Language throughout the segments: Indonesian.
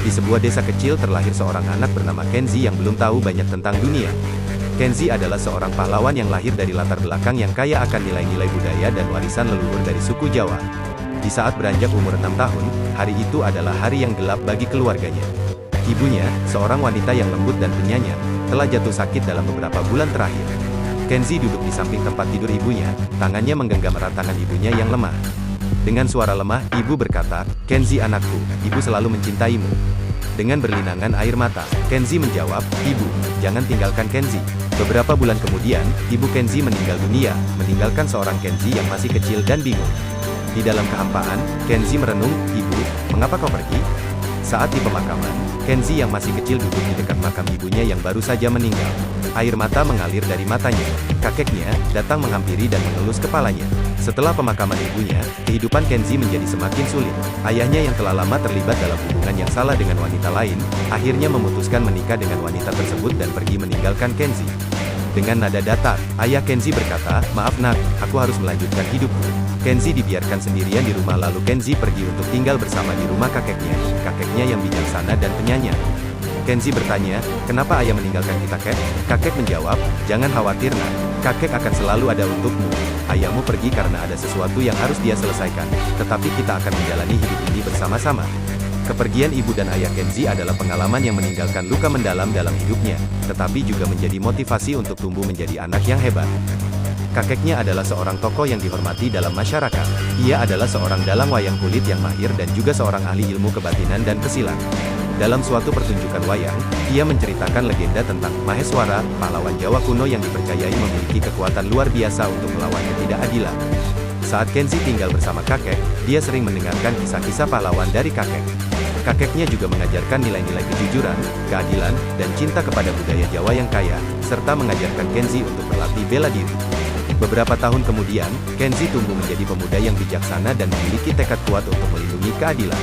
Di sebuah desa kecil terlahir seorang anak bernama Kenzi yang belum tahu banyak tentang dunia. Kenzi adalah seorang pahlawan yang lahir dari latar belakang yang kaya akan nilai-nilai budaya dan warisan leluhur dari suku Jawa. Di saat beranjak umur 6 tahun, hari itu adalah hari yang gelap bagi keluarganya. Ibunya, seorang wanita yang lembut dan penyayang, telah jatuh sakit dalam beberapa bulan terakhir. Kenzi duduk di samping tempat tidur ibunya, tangannya menggenggam erat tangan ibunya yang lemah. Dengan suara lemah, ibu berkata, "Kenzi anakku, ibu selalu mencintaimu." Dengan berlinangan air mata, Kenzi menjawab, "Ibu, jangan tinggalkan Kenzi." Beberapa bulan kemudian, ibu Kenzi meninggal dunia, meninggalkan seorang Kenzi yang masih kecil dan bingung. Di dalam kehampaan, Kenzi merenung, "Ibu, mengapa kau pergi?" Saat di pemakaman, Kenzi yang masih kecil duduk di dekat makam ibunya yang baru saja meninggal. Air mata mengalir dari matanya. Kakeknya datang menghampiri dan mengelus kepalanya. Setelah pemakaman ibunya, kehidupan Kenzi menjadi semakin sulit. Ayahnya yang telah lama terlibat dalam hubungan yang salah dengan wanita lain, akhirnya memutuskan menikah dengan wanita tersebut dan pergi meninggalkan Kenzi. Dengan nada datar, ayah Kenzi berkata, "Maaf nak, aku harus melanjutkan hidupku." Kenzi dibiarkan sendirian di rumah lalu Kenzi pergi untuk tinggal bersama di rumah kakeknya yang bijaksana dan penyayang. Kenzi bertanya, "Kenapa ayah meninggalkan kita, Kek?" Kakek menjawab, "Jangan khawatir nak, kakek akan selalu ada untukmu. Ayahmu pergi karena ada sesuatu yang harus dia selesaikan, tetapi kita akan menjalani hidup ini bersama-sama." Kepergian ibu dan ayah Kenzi adalah pengalaman yang meninggalkan luka mendalam dalam hidupnya, tetapi juga menjadi motivasi untuk tumbuh menjadi anak yang hebat. Kakeknya adalah seorang tokoh yang dihormati dalam masyarakat. Ia adalah seorang dalang wayang kulit yang mahir dan juga seorang ahli ilmu kebatinan dan pesilat. Dalam suatu pertunjukan wayang, ia menceritakan legenda tentang Maheswara, pahlawan Jawa kuno yang dipercayai memiliki kekuatan luar biasa untuk melawan ketidakadilan. Saat Kenzi tinggal bersama kakek, dia sering mendengarkan kisah-kisah pahlawan dari kakek. Kakeknya juga mengajarkan nilai-nilai kejujuran, keadilan, dan cinta kepada budaya Jawa yang kaya, serta mengajarkan Kenzi untuk berlatih bela diri. Beberapa tahun kemudian, Kenzi tumbuh menjadi pemuda yang bijaksana dan memiliki tekad kuat untuk melindungi keadilan.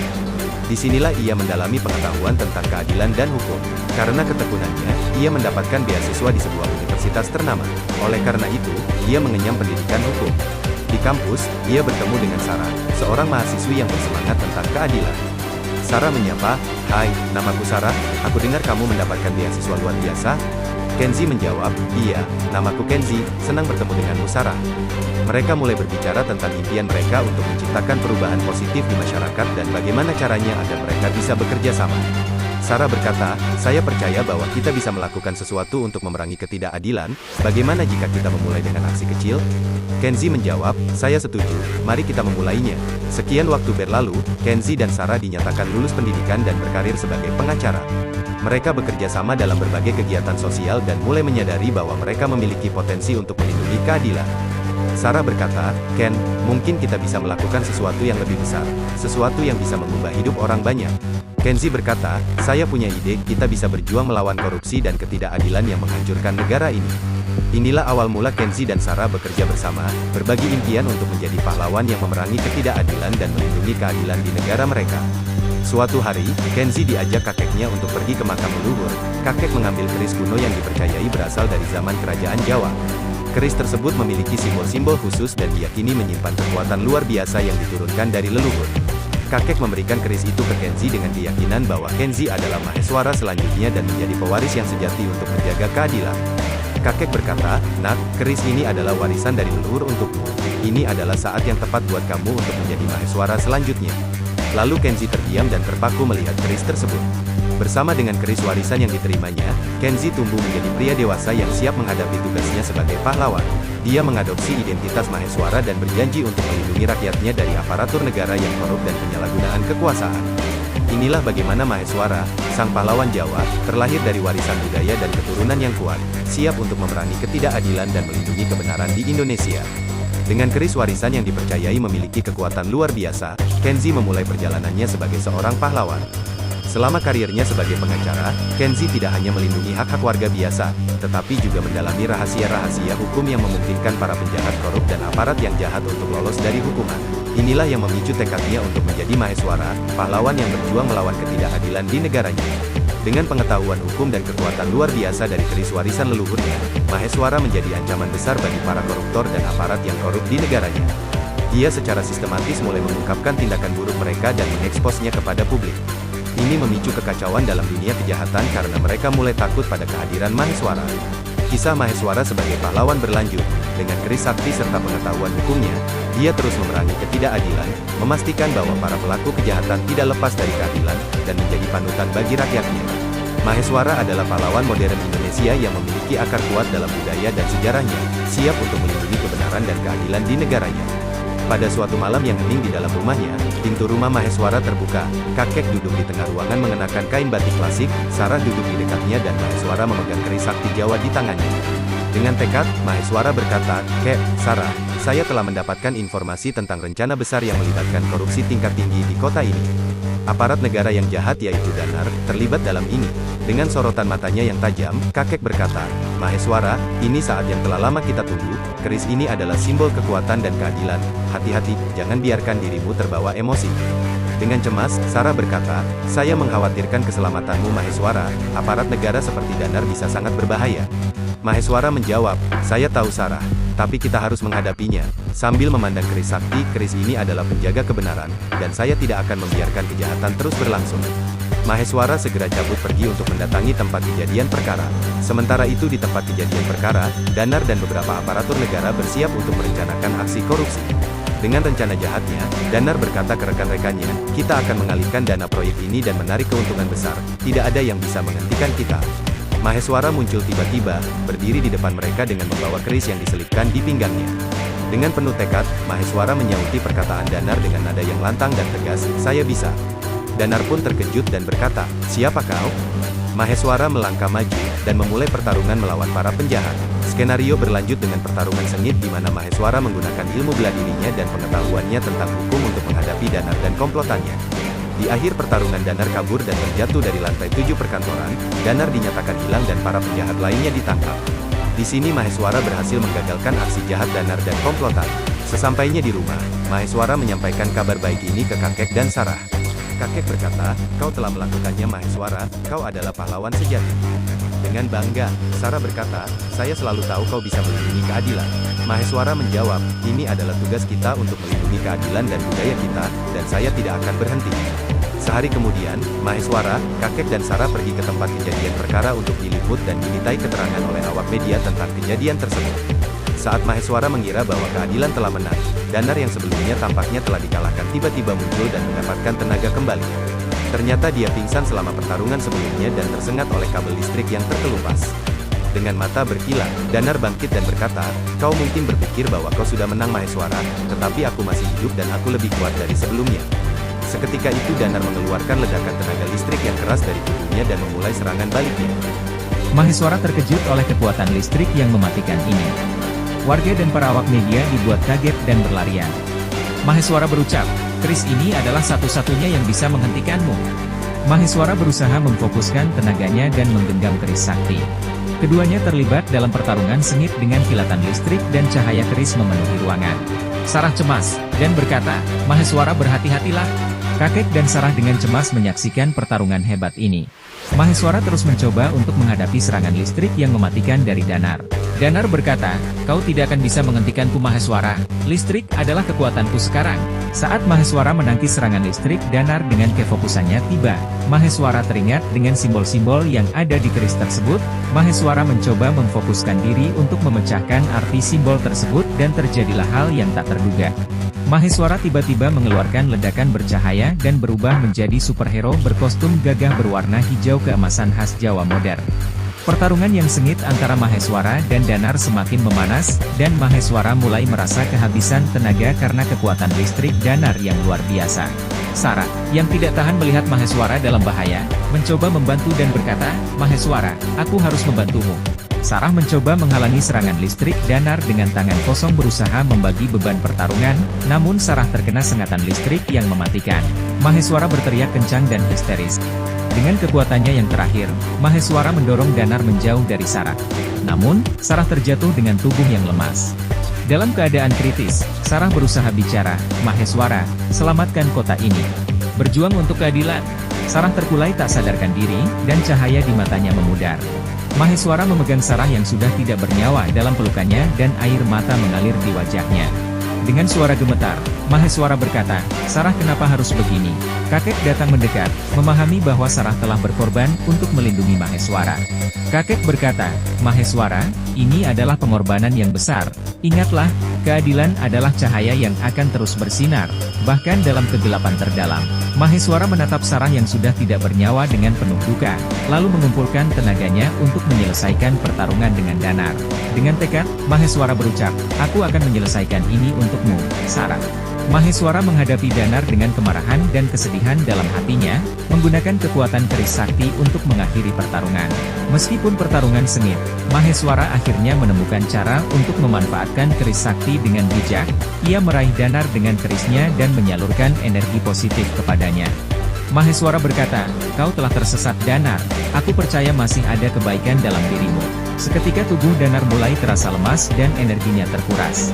Disinilah ia mendalami pengetahuan tentang keadilan dan hukum. Karena ketekunannya, ia mendapatkan beasiswa di sebuah universitas ternama. Oleh karena itu, ia mengenyam pendidikan hukum. Di kampus, ia bertemu dengan Sarah, seorang mahasiswi yang bersemangat tentang keadilan. Sarah menyapa, "Hai, namaku Sarah, aku dengar kamu mendapatkan beasiswa luar biasa." Kenzi menjawab, "Iya, namaku Kenzi, senang bertemu denganmu Sarah." Mereka mulai berbicara tentang impian mereka untuk menciptakan perubahan positif di masyarakat dan bagaimana caranya agar mereka bisa bekerja sama. Sarah berkata, "Saya percaya bahwa kita bisa melakukan sesuatu untuk memerangi ketidakadilan. Bagaimana jika kita memulai dengan aksi kecil?" Kenzi menjawab, "Saya setuju, mari kita memulainya." Sekian waktu berlalu, Kenzi dan Sarah dinyatakan lulus pendidikan dan berkarir sebagai pengacara. Mereka bekerja sama dalam berbagai kegiatan sosial dan mulai menyadari bahwa mereka memiliki potensi untuk melindungi keadilan. Sarah berkata, "Ken, mungkin kita bisa melakukan sesuatu yang lebih besar, sesuatu yang bisa mengubah hidup orang banyak." Kenzi berkata, "Saya punya ide, kita bisa berjuang melawan korupsi dan ketidakadilan yang menghancurkan negara ini." Inilah awal mula Kenzi dan Sarah bekerja bersama, berbagi impian untuk menjadi pahlawan yang memerangi ketidakadilan dan melindungi keadilan di negara mereka. Suatu hari, Kenzi diajak kakeknya untuk pergi ke makam leluhur. Kakek mengambil keris kuno yang dipercayai berasal dari zaman kerajaan Jawa. Keris tersebut memiliki simbol-simbol khusus dan diyakini menyimpan kekuatan luar biasa yang diturunkan dari leluhur. Kakek memberikan keris itu ke Kenzi dengan keyakinan bahwa Kenzi adalah Maheswara selanjutnya dan menjadi pewaris yang sejati untuk menjaga keadilan. Kakek berkata, "Nak, keris ini adalah warisan dari leluhur untukmu. Ini adalah saat yang tepat buat kamu untuk menjadi Maheswara selanjutnya." Lalu Kenzi terdiam dan terpaku melihat keris tersebut. Bersama dengan keris warisan yang diterimanya, Kenzi tumbuh menjadi pria dewasa yang siap menghadapi tugasnya sebagai pahlawan. Dia mengadopsi identitas Maheswara dan berjanji untuk melindungi rakyatnya dari aparatur negara yang korup dan penyalahgunaan kekuasaan. Inilah bagaimana Maheswara, sang pahlawan Jawa, terlahir dari warisan budaya dan keturunan yang kuat, siap untuk memerangi ketidakadilan dan melindungi kebenaran di Indonesia. Dengan keris warisan yang dipercayai memiliki kekuatan luar biasa, Kenzi memulai perjalanannya sebagai seorang pahlawan. Selama karirnya sebagai pengacara, Kenzi tidak hanya melindungi hak-hak warga biasa, tetapi juga mendalami rahasia-rahasia hukum yang memungkinkan para penjahat korup dan aparat yang jahat untuk lolos dari hukuman. Inilah yang memicu tekadnya untuk menjadi Maheswara, pahlawan yang berjuang melawan ketidakadilan di negaranya. Dengan pengetahuan hukum dan kekuatan luar biasa dari keris warisan leluhurnya, Maheswara menjadi ancaman besar bagi para koruptor dan aparat yang korup di negaranya. Dia secara sistematis mulai mengungkapkan tindakan buruk mereka dan mengeksposnya kepada publik. Ini memicu kekacauan dalam dunia kejahatan karena mereka mulai takut pada kehadiran Maheswara. Kisah Maheswara sebagai pahlawan berlanjut. Dengan keris sakti serta pengetahuan hukumnya, dia terus memerangi ketidakadilan, memastikan bahwa para pelaku kejahatan tidak lepas dari keadilan, dan menjadi panutan bagi rakyatnya. Maheswara adalah pahlawan modern Indonesia yang memiliki akar kuat dalam budaya dan sejarahnya, siap untuk melindungi kebenaran dan keadilan di negaranya. Pada suatu malam yang hening di dalam rumahnya, pintu rumah Maheswara terbuka. Kakek duduk di tengah ruangan mengenakan kain batik klasik, Sarah duduk di dekatnya dan Maheswara memegang keris sakti Jawa di tangannya. Dengan tekad, Maheswara berkata, "Kek, Sarah, saya telah mendapatkan informasi tentang rencana besar yang melibatkan korupsi tingkat tinggi di kota ini. Aparat negara yang jahat yaitu Danar, terlibat dalam ini." Dengan sorotan matanya yang tajam, kakek berkata, "Maheswara, ini saat yang telah lama kita tunggu. Keris ini adalah simbol kekuatan dan keadilan. Hati-hati, jangan biarkan dirimu terbawa emosi." Dengan cemas, Sarah berkata, "Saya mengkhawatirkan keselamatanmu Maheswara, aparat negara seperti Danar bisa sangat berbahaya." Maheswara menjawab, "Saya tahu Sarah, tapi kita harus menghadapinya." Sambil memandang keris sakti, keris ini adalah penjaga kebenaran, dan saya tidak akan membiarkan kejahatan terus berlangsung. Maheswara segera cabut pergi untuk mendatangi tempat kejadian perkara. Sementara itu di tempat kejadian perkara, Danar dan beberapa aparatur negara bersiap untuk merencanakan aksi korupsi. Dengan rencana jahatnya, Danar berkata ke rekan-rekannya, "Kita akan mengalihkan dana proyek ini dan menarik keuntungan besar. Tidak ada yang bisa menghentikan kita." Maheswara muncul tiba-tiba, berdiri di depan mereka dengan membawa keris yang diselipkan di pinggangnya. Dengan penuh tekad, Maheswara menyauti perkataan Danar dengan nada yang lantang dan tegas, "Saya bisa." Danar pun terkejut dan berkata, "Siapa kau?" Maheswara melangkah maju, dan memulai pertarungan melawan para penjahat. Skenario berlanjut dengan pertarungan sengit di mana Maheswara menggunakan ilmu bela dirinya dan pengetahuannya tentang hukum untuk menghadapi Danar dan komplotannya. Di akhir pertarungan Danar kabur dan terjatuh dari lantai 7 perkantoran, Danar dinyatakan hilang dan para penjahat lainnya ditangkap. Di sini Maheswara berhasil menggagalkan aksi jahat Danar dan komplotan. Sesampainya di rumah, Maheswara menyampaikan kabar baik ini ke kakek dan Sarah. Kakek berkata, "Kau telah melakukannya Maheswara, kau adalah pahlawan sejati." Dengan bangga, Sarah berkata, "Saya selalu tahu kau bisa melindungi keadilan." Maheswara menjawab, "Ini adalah tugas kita untuk melindungi keadilan dan budaya kita, dan saya tidak akan berhenti." Sehari kemudian, Maheswara, kakek dan Sarah pergi ke tempat kejadian perkara untuk diliput dan dimintai keterangan oleh awak media tentang kejadian tersebut. Saat Maheswara mengira bahwa keadilan telah menang, Danar yang sebelumnya tampaknya telah dikalahkan tiba-tiba muncul dan mendapatkan tenaga kembali. Ternyata dia pingsan selama pertarungan sebelumnya dan tersengat oleh kabel listrik yang terkelupas. Dengan mata berkilat, Danar bangkit dan berkata, "Kau mungkin berpikir bahwa kau sudah menang Maheswara, tetapi aku masih hidup dan aku lebih kuat dari sebelumnya." Seketika itu Danar mengeluarkan ledakan tenaga listrik yang keras dari tubuhnya dan memulai serangan baliknya. Maheswara terkejut oleh kekuatan listrik yang mematikan ini. Warga dan para awak media dibuat kaget dan berlarian. Maheswara berucap, "Keris ini adalah satu-satunya yang bisa menghentikanmu." Maheswara berusaha memfokuskan tenaganya dan menggenggam keris sakti. Keduanya terlibat dalam pertarungan sengit dengan kilatan listrik dan cahaya keris memenuhi ruangan. Sarah cemas, dan berkata, "Maheswara berhati-hatilah." Kakek dan Sarah dengan cemas menyaksikan pertarungan hebat ini. Maheswara terus mencoba untuk menghadapi serangan listrik yang mematikan dari Danar. Danar berkata, "Kau tidak akan bisa menghentikanku Maheswara, listrik adalah kekuatanku sekarang." Saat Maheswara menangkis serangan listrik, Danar dengan kefokusannya tiba. Maheswara teringat dengan simbol-simbol yang ada di keris tersebut. Maheswara mencoba memfokuskan diri untuk memecahkan arti simbol tersebut dan terjadilah hal yang tak terduga. Maheswara tiba-tiba mengeluarkan ledakan bercahaya dan berubah menjadi superhero berkostum gagah berwarna hijau keemasan khas Jawa modern. Pertarungan yang sengit antara Maheswara dan Danar semakin memanas, dan Maheswara mulai merasa kehabisan tenaga karena kekuatan listrik Danar yang luar biasa. Sarah, yang tidak tahan melihat Maheswara dalam bahaya, mencoba membantu dan berkata, "Maheswara, aku harus membantumu." Sarah mencoba menghalangi serangan listrik Danar dengan tangan kosong berusaha membagi beban pertarungan, namun Sarah terkena sengatan listrik yang mematikan. Maheswara berteriak kencang dan histeris. Dengan kekuatannya yang terakhir, Maheswara mendorong Danar menjauh dari Sarah. Namun, Sarah terjatuh dengan tubuh yang lemas. Dalam keadaan kritis, Sarah berusaha bicara, "Maheswara, selamatkan kota ini. Berjuang untuk keadilan." Sarah terkulai tak sadarkan diri, dan cahaya di matanya memudar. Maheswara memegang Sarah yang sudah tidak bernyawa dalam pelukannya dan air mata mengalir di wajahnya. Dengan suara gemetar, Maheswara berkata, "Sarah, kenapa harus begini?" Kakek datang mendekat, memahami bahwa Sarah telah berkorban untuk melindungi Maheswara. Kakek berkata, "Maheswara, ini adalah pengorbanan yang besar. Ingatlah, keadilan adalah cahaya yang akan terus bersinar, bahkan dalam kegelapan terdalam." Maheswara menatap Sarah yang sudah tidak bernyawa dengan penuh duka, lalu mengumpulkan tenaganya untuk menyelesaikan pertarungan dengan Danar. Dengan tekad, Maheswara berucap, "Aku akan menyelesaikan ini untukmu, Sarah." Maheswara menghadapi Danar dengan kemarahan dan kesedihan dalam hatinya, menggunakan kekuatan keris sakti untuk mengakhiri pertarungan. Meskipun pertarungan sengit, Maheswara akhirnya menemukan cara untuk memanfaatkan keris sakti dengan bijak. Ia meraih Danar dengan kerisnya dan menyalurkan energi positif kepadanya. Maheswara berkata, "Kau telah tersesat, Danar. Aku percaya masih ada kebaikan dalam dirimu." Seketika tubuh Danar mulai terasa lemas dan energinya terkuras.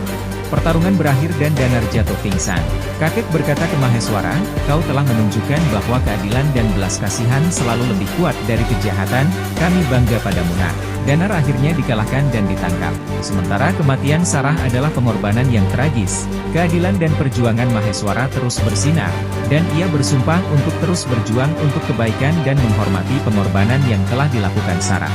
Pertarungan berakhir dan Danar jatuh pingsan. Kakek berkata ke Maheswara, "Kau telah menunjukkan bahwa keadilan dan belas kasihan selalu lebih kuat dari kejahatan. Kami bangga padamu, Nak." Danar akhirnya dikalahkan dan ditangkap. Sementara kematian Sarah adalah pengorbanan yang tragis. Keadilan dan perjuangan Maheswara terus bersinar, dan ia bersumpah untuk terus berjuang untuk kebaikan dan menghormati pengorbanan yang telah dilakukan Sarah.